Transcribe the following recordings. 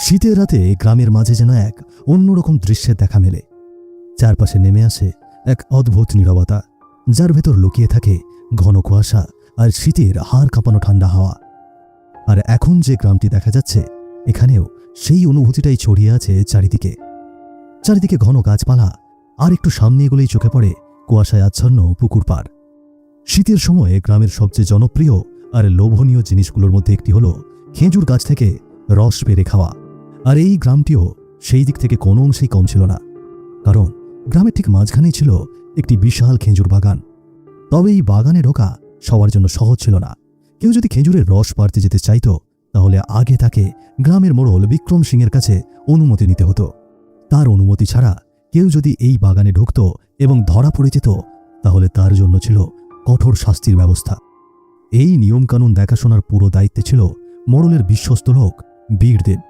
শীতের রাতে গ্রামের মাঝে যেন এক অন্যরকম দৃশ্যের দেখা মেলে। চারপাশে নেমে আসে এক অদ্ভুত নীরবতা, যার ভেতর লুকিয়ে থাকে ঘন কুয়াশা আর শীতের হাড় কাঁপানো ঠান্ডা হাওয়া। আর এখন যে গ্রামটি দেখা যাচ্ছে, এখানেও সেই অনুভূতিটাই ছড়িয়ে আছে চারিদিকে। চারিদিকে ঘন গাছপালা, আর একটু সামনে এগোলেই চোখে পড়ে কুয়াশায় আচ্ছন্ন পুকুর পাড়। শীতের সময়ে গ্রামের সবচেয়ে জনপ্রিয় আর লোভনীয় জিনিসগুলোর মধ্যে একটি হলো খেজুর গাছ থেকে রস পেরে খাওয়া। আর এই গ্রামটিও সেই দিক থেকে কোনো অংশেই কম ছিল না, কারণ গ্রামের ঠিক মাঝখানেই ছিল একটি বিশাল খেজুর বাগান। তবে এই বাগানে ঢোকা সবার জন্য সহজ ছিল না। কেউ যদি খেজুরের রস পাড়তে যেতে চাইত, তাহলে আগে তাকে গ্রামের মোড়ল বিক্রম সিংয়ের কাছে অনুমতি নিতে হতো। তার অনুমতি ছাড়া কেউ যদি এই বাগানে ঢুকত এবং ধরা পড়ে যেত, তাহলে তার জন্য ছিল কঠোর শাস্তির ব্যবস্থা। এই নিয়মকানুন দেখাশোনার পুরো দায়িত্বে ছিল মোড়লের বিশ্বস্ত লোক বীরদেব।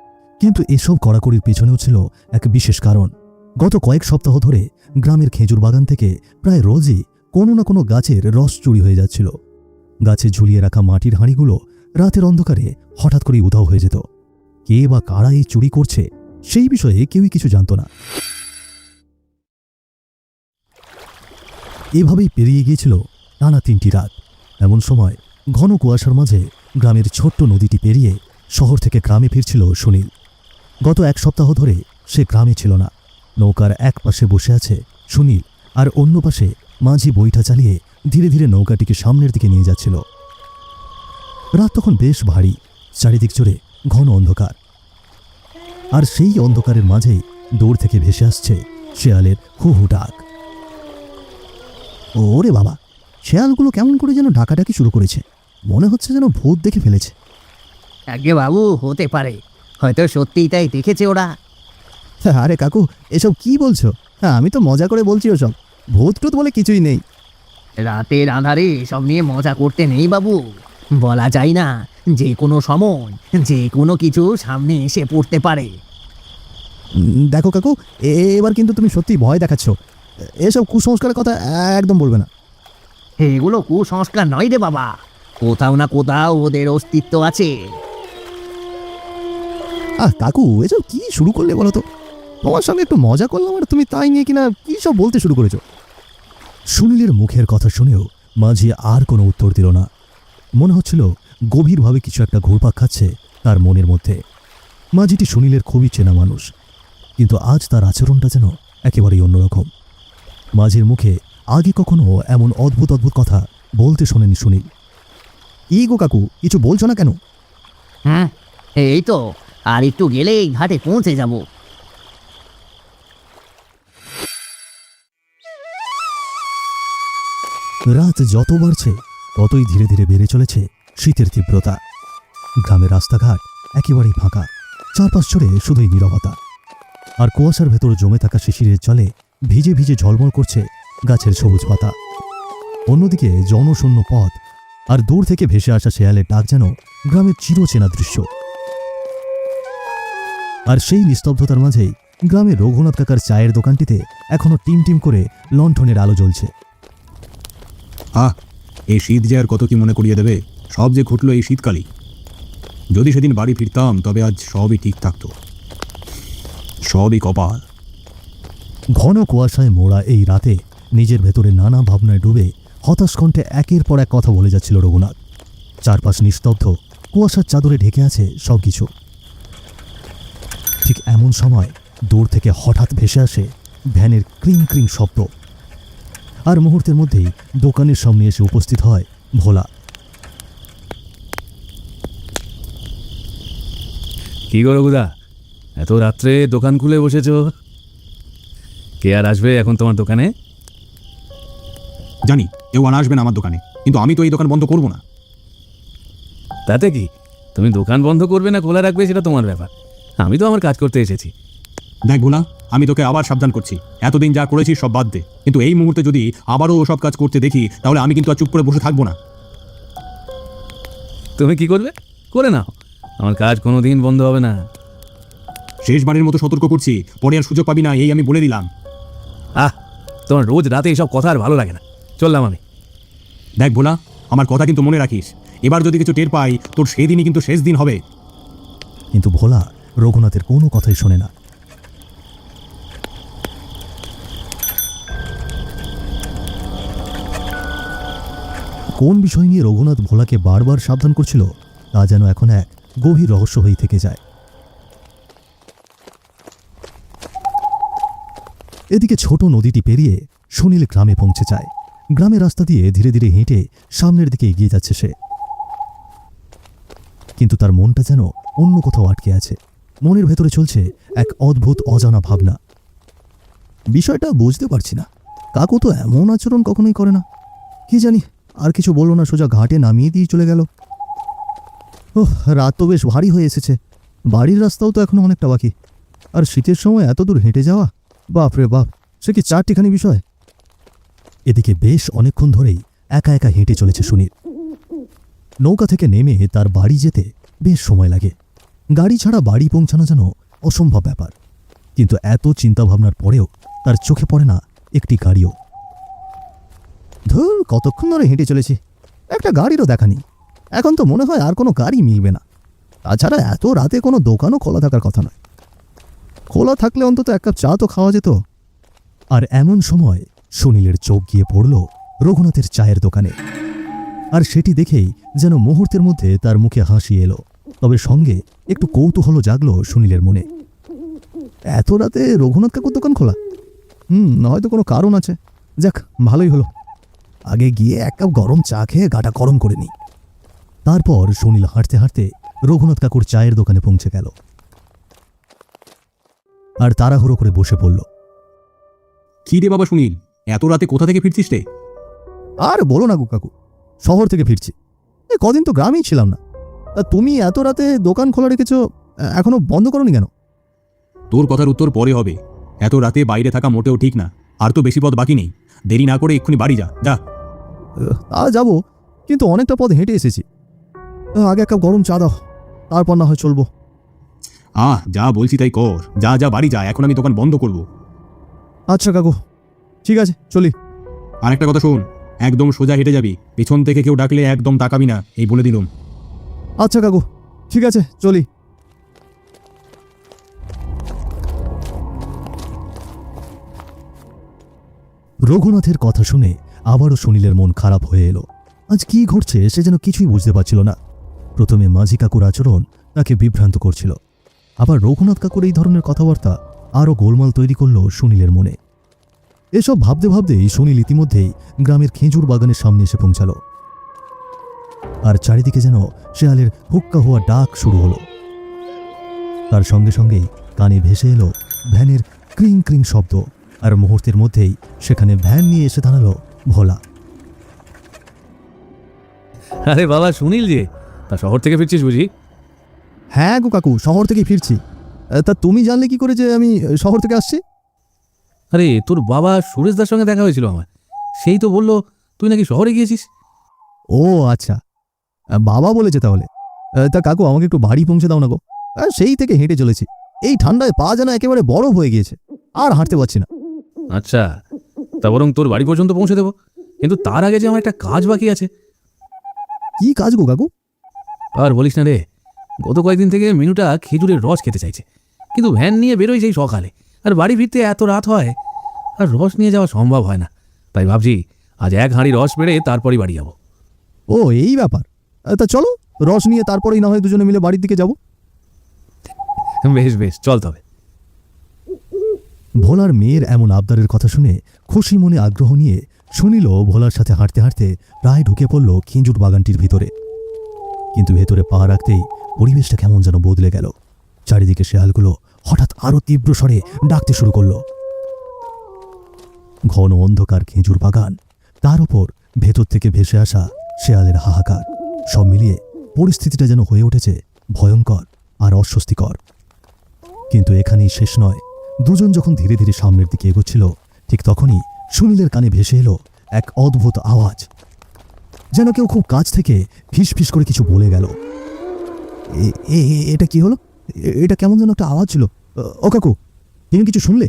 কিন্তু এসব কড়াকড়ির পেছনেও ছিল এক বিশেষ কারণ। গত কয়েক সপ্তাহ ধরে গ্রামের খেজুর বাগান থেকে প্রায় রোজই কোনো না কোনো গাছের রস চুরি হয়ে যাচ্ছিল। গাছে ঝুলিয়ে রাখা মাটির হাঁড়িগুলো রাতের অন্ধকারে হঠাৎ করেই উধাও হয়ে যেত। কে বা কারা এই চুরি করছে, সেই বিষয়ে কেউই কিছু জানত না। এভাবেই পেরিয়ে গিয়েছিল টানা 3টি রাত। এমন সময় ঘন কুয়াশার মাঝে গ্রামের ছোট্ট নদীটি পেরিয়ে শহর থেকে গ্রামে ফিরছিল সুনীল। গত এক সপ্তাহ ধরে সে গ্রামে ছিল না। নৌকার এক পাশে বসে আছে সুনীল, আর অন্য পাশে মাঝি বৈঠা চালিয়ে ধীরে ধীরে নৌকাটিকে সামনের দিকে নিয়ে যাচ্ছিল। রাত তখন বেশ ভারী, চারিদিক জুড়ে ঘন অন্ধকার। আর সেই অন্ধকারের মাঝেই দূর থেকে ভেসে আসছে শেয়ালের হু হু ডাক। ওরে বাবা, শেয়ালগুলো কেমন করে যেন ডাকাডাকি শুরু করেছে, মনে হচ্ছে যেন ভূত দেখে ফেলেছে। আগে বাবু, হতে পারে, হয়তো সত্যিই তাই দেখেছে ওরা। আরে কাকু, এসব কি বলছো? আমি তো মজা করে বলছি, ওসব ভূত টুত বলে কিছুই নেই। রাতের আঁধারে এসব নিয়ে মজা করতে নেই বাবু। বলা যায় না, যে কোনো সময় যে কোনো কিছু সামনে এসে পড়তে পারে। দেখো কাকু, এবার কিন্তু তুমি সত্যি ভয় দেখাচ্ছ। এসব কুসংস্কারের কথা একদম বলবে না। এগুলো কুসংস্কার নয় রে বাবা, কোথাও না কোথাও ওদের অস্তিত্ব আছে। কাকু, এসব কি শুরু করলে বলো তো? তোমার সঙ্গে একটু মজা করলাম, আর তুমি তাই নিয়ে কিনা কি সব বলতে শুরু করেছো। সুনীলের মুখের কথা শুনেও মাঝি আর কোনো উত্তর দিল না। মনে হচ্ছিল গভীরভাবে কিছু একটা ঘুরপাক খাচ্ছে তার মনের মধ্যে। মাঝিটি সুনীলের খুবই চেনা মানুষ, কিন্তু আজ তার আচরণটা যেন একেবারেই অন্যরকম। মাঝির মুখে আগে কখনো এমন অদ্ভুত অদ্ভুত কথা বলতে শোনেনি সুনীল। ই গো কাকু, কিছু বলছো না কেন? হ্যাঁ, এই তো আর একটু গেলেই ঘাটে পৌঁছে যাব। রাত যত বাড়ছে ততই ধীরে ধীরে বেড়ে চলেছে শীতের তীব্রতা। গ্রামের রাস্তাঘাট একেবারেই ফাঁকা, চারপাশ জুড়ে শুধুই নীরবতা। আর কুয়াশার ভেতর জমে থাকা শিশিরের জলে ভিজে ভিজে ঝলমল করছে গাছের সবুজ পাতা। অন্যদিকে জনশূন্য পথ আর দূর থেকে ভেসে আসা শেয়ালের ডাক যেন গ্রামের চিরচেনা দৃশ্য। আর সেই নিস্তব্ধতার মাঝেই গ্রামের রঘুনাথ কাকার চায়ের দোকানটিতে এখনো টিম টিম করে লণ্ঠনের আলো জ্বলছে। এই শীত যে আর কত কি মনে করিয়ে দেবে, সব যে ঘটলো এই শীতকালই। যদি সেদিন বাড়ি ফিরতাম, তবে আজ সবই ঠিক থাকতো। সবই কপাল। ঘন কুয়াশায় মোড়া এই রাতে নিজের ভেতরে নানা ভাবনায় ডুবে হতাশ কণ্ঠে একের পর এক কথা বলে যাচ্ছিল রঘুনাথ। চারপাশ নিস্তব্ধ, কুয়াশার চাদরে ঢেকে আছে সবকিছু। ঠিক এমন সময় দূর থেকে হঠাৎ ভেসে আসে ভ্যানের ক্রিং ক্রিং শব্দ। আর মুহূর্তের মধ্যেই দোকানের সামনে এসে উপস্থিত হয় ভোলা। কি গো রঘুদা, এত রাত্রে দোকান খুলে বসেছ? কে আর আসবে এখন তোমার দোকানে? জানি কেউ আর আসবে না আমার দোকানে, কিন্তু আমি তো এই দোকান বন্ধ করব না। তাতে কি, তুমি দোকান বন্ধ করবে না খোলা রাখবে সেটা তোমার ব্যাপার। আমি তো আমার কাজ করতে এসেছি। দেখ ভোলা, আমি তোকে আবার সাবধান করছি, এতদিন যা করেছিস সব বাদ দে। কিন্তু এই মুহূর্তে যদি আবারও ওসব কাজ করতে দেখি, তাহলে আমি কিন্তু আর চুপ করে বসে থাকবো না। তুমি কি করবে? করে নাও, আমার কাজ কোনো দিন বন্ধ হবে না। শেষবারের মতো সতর্ক করছি, পরে আর সুযোগ পাবি না, এই আমি বলে দিলাম। তোমার রোজ রাতে এসব কথা আর ভালো লাগে না, চললাম আমি। দেখ ভোলা, আমার কথা কিন্তু মনে রাখিস, এবার যদি কিছু টের পাই, তোর সেদিনই কিন্তু শেষ দিন হবে। কিন্তু ভোলা রঘুনাথের কোনো কথাই শোনে না। কোন বিষয় নিয়ে রঘুনাথ ভোলাকে বারবার সাবধান করছিল তা যেন এখন এক গভীর রহস্য হয়ে থেকে যায়। এদিকে ছোট নদীটি পেরিয়ে সুনীল গ্রামে পৌঁছে যায়। গ্রামের রাস্তা দিয়ে ধীরে ধীরে হেঁটে সামনের দিকে এগিয়ে যাচ্ছে সে, কিন্তু তার মনটা যেন অন্য কোথাও আটকে আছে। মনের ভেতরে চলছে এক অদ্ভুত অজানা ভাবনা। বিষয়টা বুঝতে পারছি না, কাকু তো এমন আচরণ কখনোই করে না। কি জানি, আর কিছু বলল না, সোজা ঘাটে নামিয়ে দিয়ে চলে গেল। ওহ, রাত তো বেশ ভারী হয়ে এসেছে, বাড়ির রাস্তাও তো এখনো অনেকটা বাকি, আর শীতের সময় এত দূর হেঁটে যাওয়া, বাপ রে বাপ, সে কি চারটিখানি বিষয়। এদিকে বেশ অনেকক্ষণ ধরেই একা একা হেঁটে চলেছে সুনীল। নৌকা থেকে নেমে তার বাড়ি যেতে বেশ সময় লাগে। গাড়ি ছাড়া বাড়ি পৌঁছানো যেন অসম্ভব ব্যাপার, কিন্তু এত চিন্তাভাবনার পরেও তার চোখে পড়ে না একটি গাড়িও। ধুর, কতক্ষণ ধরে হেঁটে চলেছি, একটা গাড়িরও দেখা নেই। এখন তো মনে হয় আর কোনো গাড়ি মিলবে না। তাছাড়া এত রাতে কোনো দোকানও খোলা থাকার কথা নয়, খোলা থাকলে অন্তত এক কাপ চা তো খাওয়া যেত। আর এমন সময় সুনীলের চোখ গিয়ে পড়ল রঘুনাথের চায়ের দোকানে, আর সেটি দেখেই যেন মুহূর্তের মধ্যে তার মুখে হাসি এলো, তবে সঙ্গে একটু কৌতূহল জাগলো সুনীলের মনে। এত রাতে রঘুনাথ কাকুর দোকান খোলা? হয়তো কোনো কারণ আছে। যাক, ভালোই হলো, আগে গিয়ে এক কাপ গরম চা খেয়ে গাটা গরম করে নিই। তারপর সুনীল হাঁটতে হাঁটতে রঘুনাথ কাকুর চায়ের দোকানে পৌঁছে গেল আর তাড়াহুড়ো করে বসে পড়ল। কি রে বাবা সুনীল, এত রাতে কোথা থেকে ফিরছিস রে? আর বলো না গো কাকু, শহর থেকে ফিরছি। কদিন তো গ্রামেই ছিলাম না। তা তুমি এত রাতে দোকান খোলা রেখেছ, এখনো বন্ধ করোনি কেন? তোর কথার উত্তর পরে হবে। এত রাতে বাইরে থাকা মোটেও ঠিক না, আর তো বেশি পথ বাকি নেই। দেরি না করে এক্ষুনি বাড়ি যা যা। তা যাবো, কিন্তু অনেকটা পথ হেঁটে এসেছি। আগে এক কাপ গরম চা দাও, তারপর না হয় চলবো। যা বলছি তাই কর, যা যা বাড়ি যা, এখন আমি দোকান বন্ধ করব। আচ্ছা কাকু, ঠিক আছে, চলি। আর একটা কথা শোন, একদম সোজা হেঁটে যাবি, পেছন থেকে কেউ ডাকলে একদম তাকাবি না, এই বলে দিলুম। আচ্ছা কাকু, ঠিক আছে, চলি। রঘুনাথের কথা শুনে আবারও সুনীলের মন খারাপ হয়ে এলো। আজ কি ঘটছে সে যেন কিছুই বুঝতে পারছিল না। প্রথমে মাঝি কাকুর আচরণ তাকে বিভ্রান্ত করছিল, আবার রঘুনাথ কাকুর এই ধরনের কথাবার্তা আরও গোলমাল তৈরি করল সুনীলের মনে। এসব ভাবতে ভাবতেই সুনীল ইতিমধ্যেই গ্রামের খেজুর বাগানের সামনে এসে পৌঁছালো, আর চারিদিকে যেন শেয়ালের হুক্কা হওয়া ডাক শুরু হলো। তার সঙ্গে সঙ্গেই কানে ভেসে এলো ভ্যানের ক্রিং ক্রিং শব্দ, আর মুহূর্তের মধ্যেই সেখানে ভ্যান নিয়ে এসে দাঁড়ালো ভোলা। আরে বাবা সুনীল যে, তা শহর থেকে ফিরছিস বুঝি? হ্যাঁ গো কাকু, শহর থেকে ফিরছি। তা তুমি জানলে কি করে যে আমি শহর থেকে আসছি? আরে তোর বাবা সুরেশদার সঙ্গে দেখা হয়েছিল আমার, সেই তো বললো তুই নাকি শহরে গিয়েছিস। ও আচ্ছা, বাবা বলেছে তাহলে। তা কাকু, আমাকে একটু বাড়ি পৌঁছে দাও না গো। সেই থেকে হেঁটে চলেছি, এই ঠান্ডায় পা যেন একেবারে বরফ হয়ে গিয়েছে, আর হাঁটতে পারছি না। আচ্ছা, তা বরং তোর বাড়ি পর্যন্ত পৌঁছে দেবো, কিন্তু তার আগে যে আমার একটা কাজ বাকি আছে। কি কাজ গো কাকু? আর বলিস না রে, গত কয়েকদিন থেকে মিনুটা খেজুরের রস খেতে চাইছে, কিন্তু ভ্যান নিয়ে বেরোই সেই সকালে, আর বাড়ি ফিরতে এত রাত হয়, আর রস নিয়ে যাওয়া সম্ভব হয় না। তাই ভাবছি আজ এক হাঁড়ি রস বেড়ে তারপরই বাড়ি যাব। ও এই ব্যাপার, তা চলো, রস নিয়ে তারপরেই না হয় দুজনে মিলে বাড়ির দিকে যাব। বেশ বেশ, চল তবে। ভোলার মেয়ের এমন আবদারের কথা শুনে খুশি মনে আগ্রহ নিয়ে সুনীলও ভোলার সাথে হাঁটতে হাঁটতে প্রায় ঢুকে পড়ল খেজুর বাগানটির ভিতরে। কিন্তু ভেতরে পা রাখতেই পরিবেশটা কেমন যেন বদলে গেল। চারিদিকে শেয়ালগুলো হঠাৎ আরো তীব্র স্বরে ডাকতে শুরু করল। ঘন অন্ধকার খেজুর বাগান, তার উপর ভেতর থেকে ভেসে আসা শেয়ালের হাহাকার, সব মিলিয়ে পরিস্থিতিটা যেন হয়ে উঠেছে ভয়ঙ্কর আর অস্বস্তিকর। কিন্তু এখানেই শেষ নয়। দুজন যখন ধীরে ধীরে সামনের দিকে এগোচ্ছিল, ঠিক তখনই সুনীলের কানে ভেসে এলো এক অদ্ভুত আওয়াজ, যেন কেউ খুব কাছ থেকে ফিস ফিস করে কিছু বলে গেল। এটা কি হলো? এটা কেমন যেন একটা আওয়াজ ছিল। ও কাকু, তুমি কিছু শুনলে?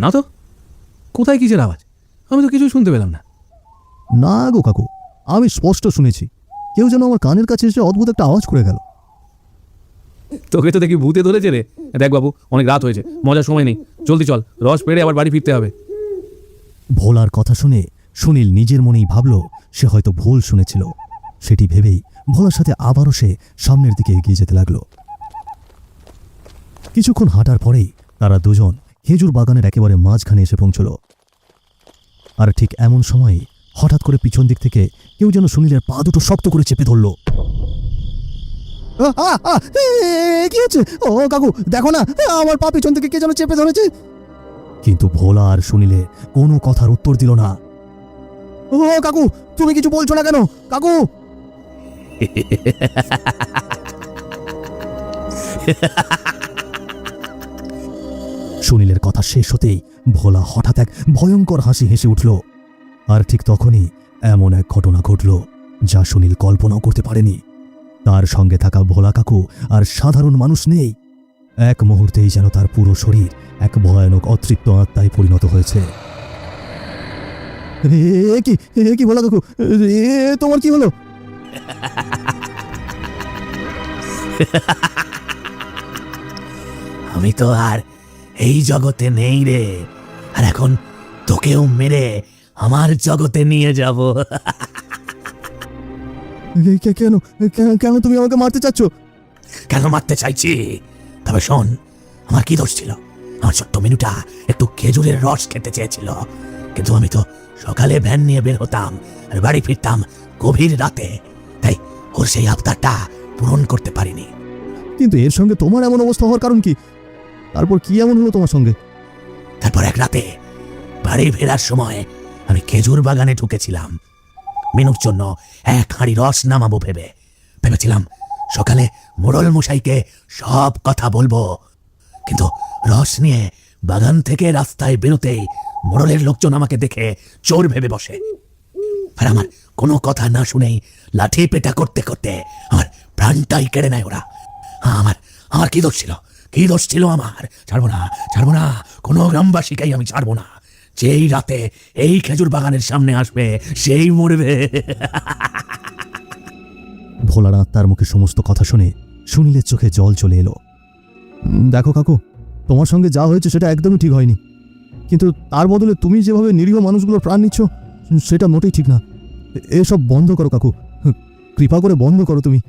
না তো, কোথায় কিসের আওয়াজ? আমি তো কিছু শুনতে পেলাম না। না গো কাকু, আমি স্পষ্ট শুনেছি, কেউ যেন আমার কানের কাছে এসে অদ্ভুত একটা আওয়াজ করে গেল। তোকে তো দেখি ভূতে ধরেছে রে। দেখ বাবু, অনেক রাত হয়েছে, মজার সময় নেই, জলদি চল, রস পেড়ে আবার বাড়ি ফিরতে হবে। ভোলার কথা শুনে সুনীল নিজের মনেই ভাবল সে হয়তো ভুল শুনেছিল। সেটি ভেবেই ভোলার সাথে আবারও সে সামনের দিকে এগিয়ে যেতে লাগলো। কিছুক্ষণ হাঁটার পরেই তারা দুজন খেজুর বাগানের একেবারে মাঝখানে এসে পৌঁছল। আর ঠিক এমন সময় হঠাৎ করে পিছন দিক থেকে কেউ যেন সুনীলের পা দুটো শক্ত করে চেপে ধরল। কি হচ্ছে? ও কাকু, দেখো না, আমার পা পিছন থেকে কে যেন চেপে ধরেছে। কিন্তু ভোলা আর সুনীলে কোনো কথার উত্তর দিল না। ও কাকু, তুমি কিছু বলছো না কেন কাকু? সুনীলের কথা শেষ হতেই ভোলা হঠাৎ এক ভয়ঙ্কর হাসি হেসে উঠল। আর ঠিক তখনই এমন এক ঘটনা ঘটল যা সুনীল কল্পনাও করতে পারেনি। তার সঙ্গে থাকা ভোলা কাকু আর সাধারণ মানুষ নেই। এক মুহূর্তেই যেন তার পুরো শরীর এক ভয়ানক অতৃপ্ত আত্মায় পরিণত হয়েছে। কি ভোলা কাকু, তোমার কি হলো? আমি তো আর এই জগতে নেই রে, আর এখন তোকেও মেরে আমার জগতে নিয়ে যাব। কেন কেন তুমি আমাকে মারতে চাচ্ছ? কেন মারতে চাইছি? তবে শোন, আমার কি দোষ ছিল? আমার ছোট্ট মিনুটা একটু খেজুরের রস খেতে চেয়েছিল, কিন্তু আমি তো সকালে ভ্যান নিয়ে বের হতাম আর বাড়ি ফিরতাম গভীর রাতে, তাই ওর সেই আবদারটা পূরণ করতে পারিনি। কিন্তু এর সঙ্গে তোমার এমন অবস্থা হওয়ার কারণ কি? তারপর কি এমন হলো তোমার সঙ্গে? তারপর এক রাতে বাড়ি ফেরার সময় আমি খেজুর বাগানে ঢুকেছিলাম মিনুর জন্য এক হাঁড়ি রস নামাবো ভেবেছিলাম সকালে মোড়ল মশাইকে সব কথা বলবো, কিন্তু রস নিয়ে বাগান থেকে রাস্তায় বেরোতেই মোড়লের লোকজন আমাকে দেখে চোর ভেবে বসে। আর আমার কোনো কথা না শুনেই লাঠি পেটা করতে করতে আমার প্রাণটাই কেড়ে নেয় ওরা। আমার কি দোষ ছিল? কি দোষ ছিল আমার? ছাড়বো না, কোনো গ্রামবাসীকেই আমি ছাড়বো না। যেই রাতে এই খেজুর বাগানের সামনে আসবে সেই মরবে। ভোলার আত্মার মুখে সমস্ত কথা শুনে সুনীলের চোখে জল চলে এলো। দেখো কাকু, তোমার সঙ্গে যা হয়েছে সেটা একদমই ঠিক হয়নি, কিন্তু তার বদলে তুমি যেভাবে নিরীহ মানুষগুলোর প্রাণ নিচ্ছ সেটা মোটেই ঠিক না। এসব বন্ধ করো কাকু, কৃপা করে বন্ধ করো তুমি।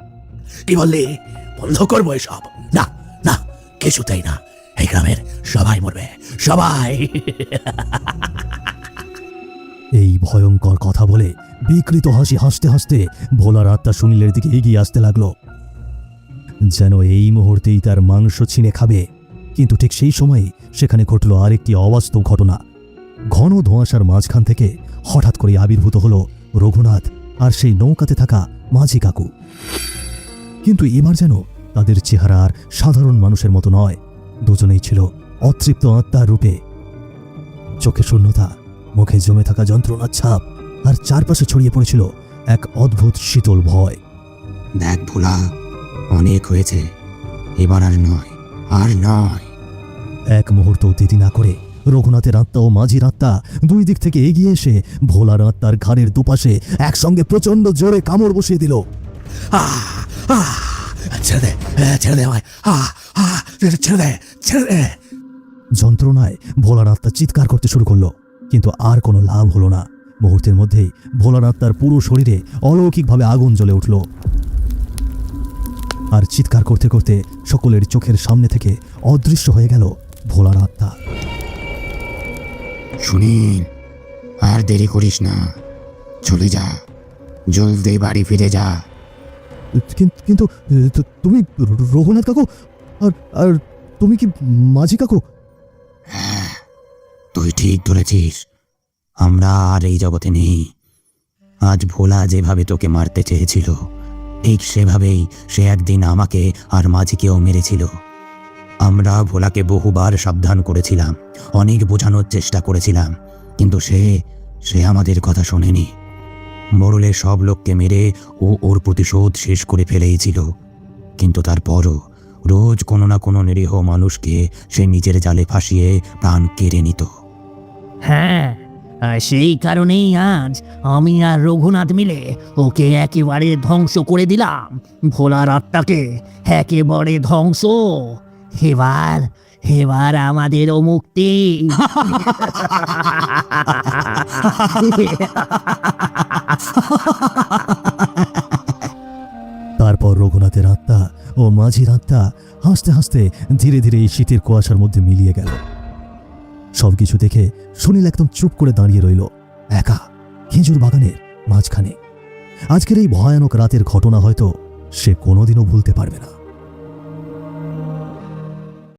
কি বললি? বন্ধ করবো এসব? না না, কিছুতেই না। এই গ্রামের সবাই মরবে, সবাই। এই ভয়ঙ্কর কথা বলে বিকৃত হাসি হাসতে হাসতে ভোলার আত্মা সুনীলের দিকে এগিয়ে আসতে লাগলো, যেন এই মুহূর্তেই তার মাংস ছিনে খাবে। কিন্তু ঠিক সেই সময় সেখানে ঘটল আরেকটি অবাস্তব ঘটনা। ঘন ধোঁয়াশার মাঝখান থেকে হঠাৎ করে আবির্ভূত হলো রঘুনাথ আর সেই নৌকাতে থাকা মাঝি কাকু। কিন্তু এবার যেন তাদের চেহারা আর সাধারণ মানুষের মতো নয়, দুজনেই ছিল অতৃপ্ত আত্মার রূপে। চোখে শূন্যতা, মুখে জমে থাকা যন্ত্রণার ছাপ, আর চারপাশে ছড়িয়ে পড়েছিল এক অদ্ভুত শীতল ভয়। দেখ ভোলা, অনেক হয়েছে, এবার আর নয়। এক মুহূর্ত দেরি না করে রঘুনাথের আত্মা ও মাঝির আত্মা দুই দিক থেকে এগিয়ে এসে ভোলার আত্মার ঘাড়ের দুপাশে একসঙ্গে প্রচন্ড জোরে কামড় বসিয়ে দিল। ছেড়ে দে। যন্ত্রণায় ভোলার আত্মা চিৎকার করতে শুরু করলো, কিন্তু আর কোনো লাভ হলো না। মুহূর্তের মধ্যেই ভোলার আত্মার পুরো শরীরে অলৌকিকভাবে আগুন জ্বলে উঠল, আর চিৎকার করতে করতে সকলের চোখের সামনে থেকে অদৃশ্য হয়ে গেল ভোলার আত্মা। সুনীল, আর দেরি করিস না, চলে যা, জলদি বাড়ি ফিরে যা। কিন্তু তুমি রঘুনাথ কাকু, আর তুমি কি মাঝি কাকু? হ্যাঁ, তুই ঠিক ধরেছিস, আমরা আর এই জগতে নেই। আজ ভোলা যেভাবে তোকে মারতে চেয়েছিল, ঠিক সেভাবেই সে একদিন আমাকে আর মাঝিকেও মেরেছিল। আমরা ভোলাকে বহুবার সাবধান করেছিলাম, অনেক বোঝানোর চেষ্টা করেছিলাম, কিন্তু সে আমাদের কথা শোনেনি। মোড়লের সব লোককে মেরে ও ওর প্রতিশোধ শেষ করে ফেলেছিল। কিন্তু তারপরও রোজ কোনো না কোনো নিরীহ মানুষকে সে নিজের জালে ফাঁসিয়ে প্রাণ কেড়ে নিত। হ্যাঁ, আর সেই কারণেই আজ আমি আর রঘুনাথ মিলে ওকে একেবারে ধ্বংস করে দিলাম। ভোলার আত্মাকে একেবারে ধ্বংস। এবার এবার আমাদেরও মুক্তি। তারপর রঘুনাথের আত্মা ও মাঝির আত্মা হাসতে হাসতে ধীরে ধীরে এই শীতের কুয়াশার মধ্যে মিলিয়ে গেল। সবকিছু দেখে সুনীল একদম চুপ করে দাঁড়িয়ে রইল, একা খেজুর বাগানের মাঝখানে। আজকের এই ভয়ানক রাতের ঘটনা হয়তো সে কোনোদিনও ভুলতে পারবে না।